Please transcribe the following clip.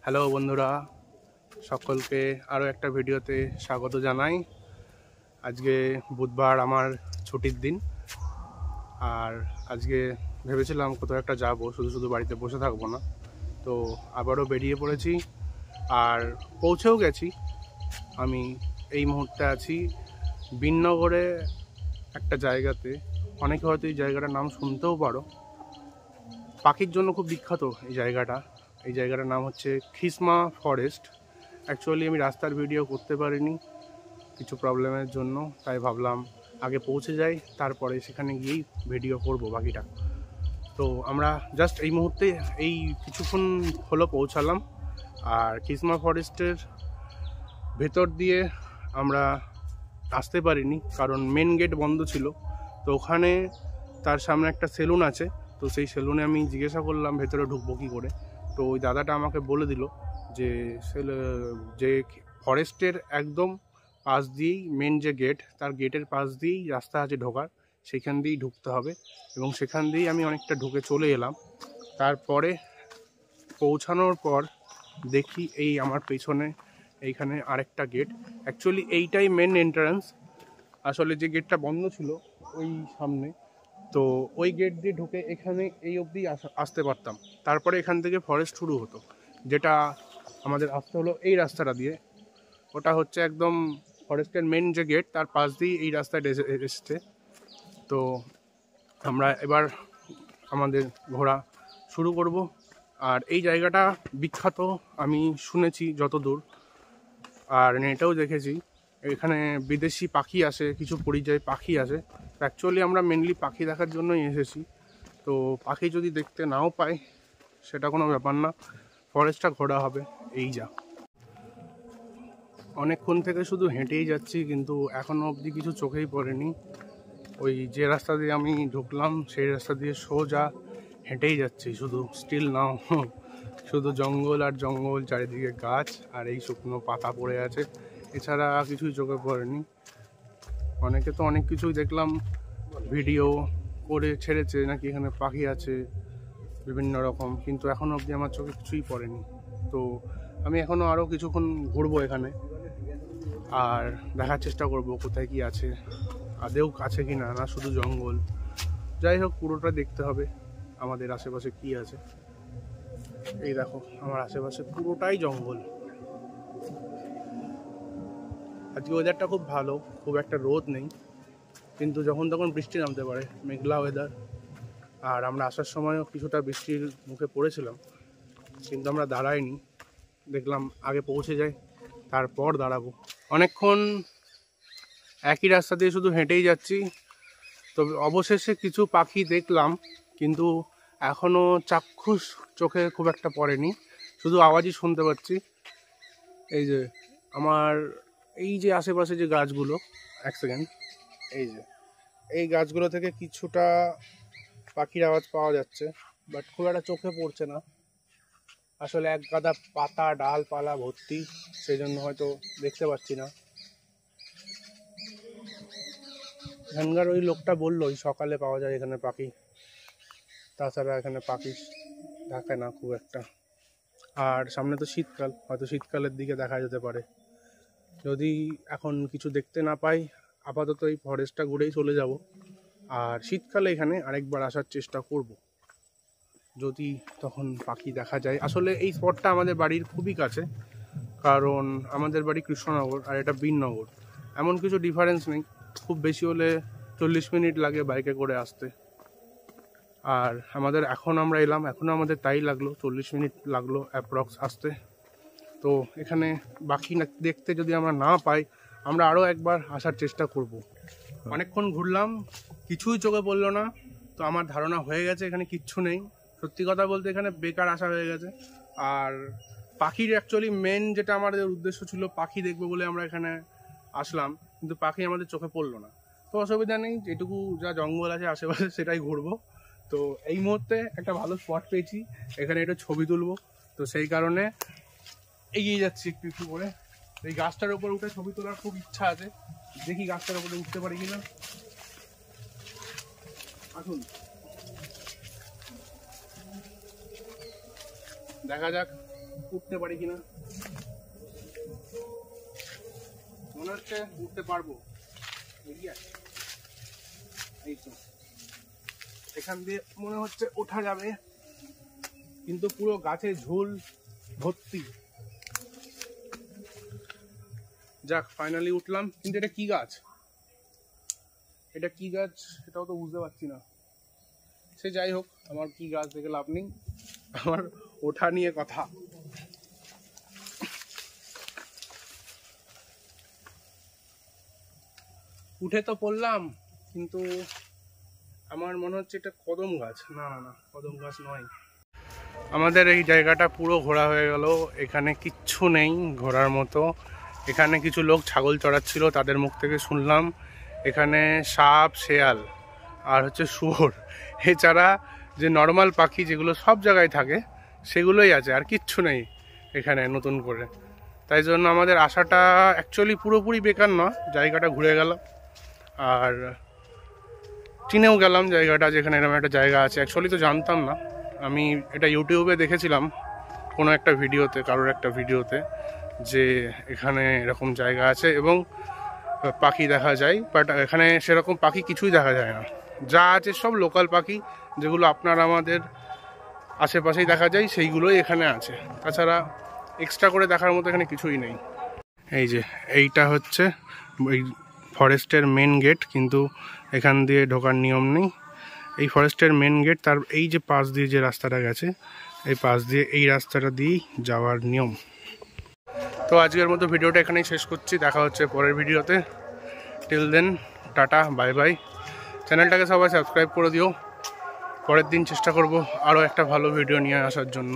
Hello বন্ধুরা, সকলকে আরও একটা ভিডিওতে স্বাগত জানাই। আজকে বুধবার, আমার ছুটির দিন। আর আজকে ভেবেছিলাম কোথাও একটা যাব, শুধু শুধু বাড়িতে বসে থাকবো না। তো আবারও বেরিয়ে পড়েছি আর পৌঁছেও গেছি। আমি এই মুহূর্তে আছি বিননগরে একটা জায়গাতে। অনেকে হয়তো এই জায়গাটার নাম শুনতেও পারো। পাখির জন্য খুব বিখ্যাত এই জায়গাটা। এই জায়গাটার নাম হচ্ছে খিসমা ফরেস্ট। অ্যাকচুয়ালি আমি রাস্তার ভিডিও করতে পারিনি কিছু প্রবলেমের জন্য, তাই ভাবলাম আগে পৌঁছে যাই, তারপরে সেখানে গিয়েই ভিডিও করব বাকিটা। তো আমরা জাস্ট এই মুহূর্তে এই কিছুক্ষণ হলো পৌঁছালাম। আর খিসমা ফরেস্টের ভেতর দিয়ে আমরা আসতে পারিনি, কারণ মেন গেট বন্ধ ছিল। তো ওখানে তার সামনে একটা সেলুন আছে, তো সেই সেলুনে আমি জিজ্ঞাসা করলাম ভেতরে ঢুকবো কী করে। তো ওই দাদাটা আমাকে বলে দিল যে ফরেস্টের একদম পাশ দিয়েই মেন যে গেট, তার গেটের পাশ দিয়েই রাস্তা আছে ঢোকার, সেখান দিয়েই ঢুকতে হবে। এবং সেখান দিয়েই আমি অনেকটা ঢুকে চলে এলাম। তারপরে পৌঁছানোর পর দেখি এই আমার পেছনে এইখানে আরেকটা গেট। অ্যাকচুয়ালি এইটাই মেন এন্ট্রান্স। আসলে যে গেটটা বন্ধ ছিল ওই সামনে, তো ওই গেট দিয়ে ঢুকে এখানে এই অবধি আসতে পারতাম। তারপরে এখান থেকে ফরেস্ট শুরু হতো, যেটা আমাদের আসতে হলো এই রাস্তাটা দিয়ে। ওটা হচ্ছে একদম ফরেস্টের মেন যে গেট, তার পাশ দিয়ে এই রাস্তাটা এসছে। তো আমরা এবার আমাদের ঘোরা শুরু করব। আর এই জায়গাটা বিখ্যাত আমি শুনেছি যতদূর, আর নেটেও দেখেছি। এখানে বিদেশি পাখি আসে, কিছু পরিযায়ী পাখি আসে। অ্যাকচুয়ালি আমরা মেনলি পাখি দেখার জন্যই এসেছি। তো পাখি যদি দেখতে নাও পাই সেটা কোনো ব্যাপার না, ফরেস্টটা ঘোরা হবে। এই যা অনেকক্ষণ থেকে শুধু হেঁটেই যাচ্ছি, কিন্তু এখনও অবধি কিছু চোখেই পড়েনি। ওই যে রাস্তা দিয়ে আমি ঢুকলাম সেই রাস্তা দিয়ে সোজা হেঁটেই যাচ্ছি, শুধু স্টিল নাও, শুধু জঙ্গল আর জঙ্গল, চারিদিকে গাছ আর এই শুকনো পাতা পড়ে আছে, এছাড়া কিছুই চোখে পড়েনি। অনেকে তো অনেক কিছুই দেখলাম ভিডিও করে ছেড়েছে, নাকি এখানে পাখি আছে বিভিন্ন রকম, কিন্তু এখনও অবধি আমার চোখে কিছুই পড়েনি। তো আমি এখনও আরও কিছুক্ষণ ঘুরবো এখানে আর দেখার চেষ্টা করব কোথায় কি আছে, আদেও আছে কি না, না শুধু জঙ্গল। যাই হোক, পুরোটা দেখতে হবে আমাদের আশেপাশে কি আছে। এই দেখো, আমার আশেপাশে পুরোটাই জঙ্গল। আজকে ওয়েদারটা খুব ভালো, খুব একটা রোদ নেই, কিন্তু যখন তখন বৃষ্টি নামতে পারে, মেঘলা ওয়েদার। আর আমরা আসার সময়ও কিছুটা বৃষ্টির মুখে পড়েছিলাম, কিন্তু আমরা দাঁড়াইনি, দেখলাম আগে পৌঁছে যাই তারপর দাঁড়াবো। অনেকক্ষণ একই রাস্তা দিয়ে শুধু হেঁটেই যাচ্ছি, তবে অবশেষে কিছু পাখি দেখলাম, কিন্তু এখনও চাক্ষুষ চোখে খুব একটা পড়েনি, শুধু আওয়াজই শুনতে পাচ্ছি। এই যে আমার এই যে আশেপাশে যে গাছগুলো, এক সেকেন্ড, এই গাছগুলো থেকে কিছুটা পাখির আওয়াজ পাওয়া যাচ্ছে, বাট খুব একটা চোখে পড়ছে না। আসলে এক গাদা পাতা ডালপালা ভর্তি, সেই জন্য হয়তো দেখতে পাচ্ছি না। এখানকার ওই লোকটা বললো ওই সকালে পাওয়া যায় এখানে পাখি, তাছাড়া এখানে পাখি থাকে না খুব একটা। আর সামনে তো শীতকাল, হয়তো শীতকালের দিকে দেখা যেতে পারে। যদি এখন কিছু দেখতে না পাই, আপাতত এই ফরেস্টটা ঘুরেই চলে যাব। আর শীতকালে এখানে আরেকবার আসার চেষ্টা করব, যদি তখন পাখি দেখা যায়। আসলে এই স্পটটা আমাদের বাড়ির খুবই কাছে, কারণ আমাদের বাড়ি কৃষ্ণনগর আর এটা বিননগর। এমন কিছু ডিফারেন্স নেই, খুব বেশি হলে 40 মিনিট লাগে বাইকে করে আসতে। আর আমাদের এখন আমরা এলাম, এখনও আমাদের তাই লাগলো, 40 মিনিট লাগলো অ্যাপ্রক্স আসতে। তো এখানে বাকি দেখতে যদি আমরা না পাই, আমরা আরও একবার আসার চেষ্টা করব। অনেকক্ষণ ঘুরলাম, কিছুই চোখে পড়লো না। তো আমার ধারণা হয়ে গেছে এখানে কিচ্ছু নেই। সত্যি কথা বলতে এখানে বেকার আসা হয়ে গেছে। আর পাখির অ্যাকচুয়ালি মেন যেটা আমাদের উদ্দেশ্য ছিল, পাখি দেখবো বলে আমরা এখানে আসলাম, কিন্তু পাখি আমাদের চোখে পড়লো না। তো অসুবিধা নেই, যেটুকু যা জঙ্গল আছে আশেপাশে সেটাই ঘুরবো। তো এই মুহূর্তে একটা ভালো স্পট পেয়েছি, এখানে একটু ছবি তুলবো, তো সেই কারণে এগিয়ে যাচ্ছি একটু একটু করে। এই গাছটার উপর উঠে ছবি তোলার খুব ইচ্ছা আছে, দেখি গাছটার উপরে উঠতে পারি কিনা। আসুন দেখা যাক উঠতে পারি কিনা, মনে হচ্ছে উঠতে পারবো। এই তো এখান দিয়ে মনে হচ্ছে ওঠা যাবে, কিন্তু পুরো গাছে ঝুল ভর্তি। যাক, ফাইনালি উঠলাম। কিন্তু এটা কি গাছ, এটা কি গাছ সেটাও তো বুঝতে পারছি না। সে যাই হোক, আমার কি গাছ দেখে লাভ নেই, আমার ওঠা নিয়ে কথা। উঠে তো পড়লাম, কিন্তু আমার মনে হচ্ছে এটা কদম গাছ। না না না, কদম গাছ নয়। আমাদের এই জায়গাটা পুরো ঘোরা হয়ে গেল, এখানে কিচ্ছু নেই ঘোরার মতো। এখানে কিছু লোক ছাগল চড়াচ্ছিল, তাদের মুখ থেকে শুনলাম এখানে সাপ, শেয়াল আর হচ্ছে শুয়োর, এছাড়া যে নর্মাল পাখি যেগুলো সব জায়গায় থাকে সেগুলোই আছে, আর কিচ্ছু নেই এখানে নতুন করে। তাই জন্য আমাদের আশাটা অ্যাকচুয়ালি পুরোপুরি বেকার নয়, জায়গাটা ঘুরে গেল আর চিনেও গেলাম জায়গাটা, যেখানে এরকম একটা জায়গা আছে। অ্যাকচুয়ালি তো জানতাম না, আমি এটা ইউটিউবে দেখেছিলাম কোনো একটা ভিডিওতে, কারোর একটা ভিডিওতে, যে এখানে এরকম জায়গা আছে এবং পাখি দেখা যায়। বাট এখানে সেরকম পাখি কিছুই দেখা যায় না, যা আছে সব লোকাল পাখি, যেগুলো আপনার আমাদের আশেপাশেই দেখা যায় সেইগুলোই এখানে আছে। তাছাড়া এক্সট্রা করে দেখার মতো এখানে কিছুই নেই। এই যে এইটা হচ্ছে এই ফরেস্টের মেন গেট, কিন্তু এখান দিয়ে ঢোকার নিয়ম নেই। এই ফরেস্টের মেন গেট, তার এই যে পাশ দিয়ে যে রাস্তাটা গেছে, এই পাশ দিয়ে এই রাস্তাটা দিয়েই যাওয়ার নিয়ম। তো আজকের মতো ভিডিওটা এখানেই শেষ করছি, দেখা হচ্ছে পরের ভিডিওতে। Till then, tata, bye bye. চ্যানেলটাকে সবাই সাবস্ক্রাইব করে দিও। পরের দিন চেষ্টা করব আরও একটা ভালো ভিডিও নিয়ে আসার জন্য।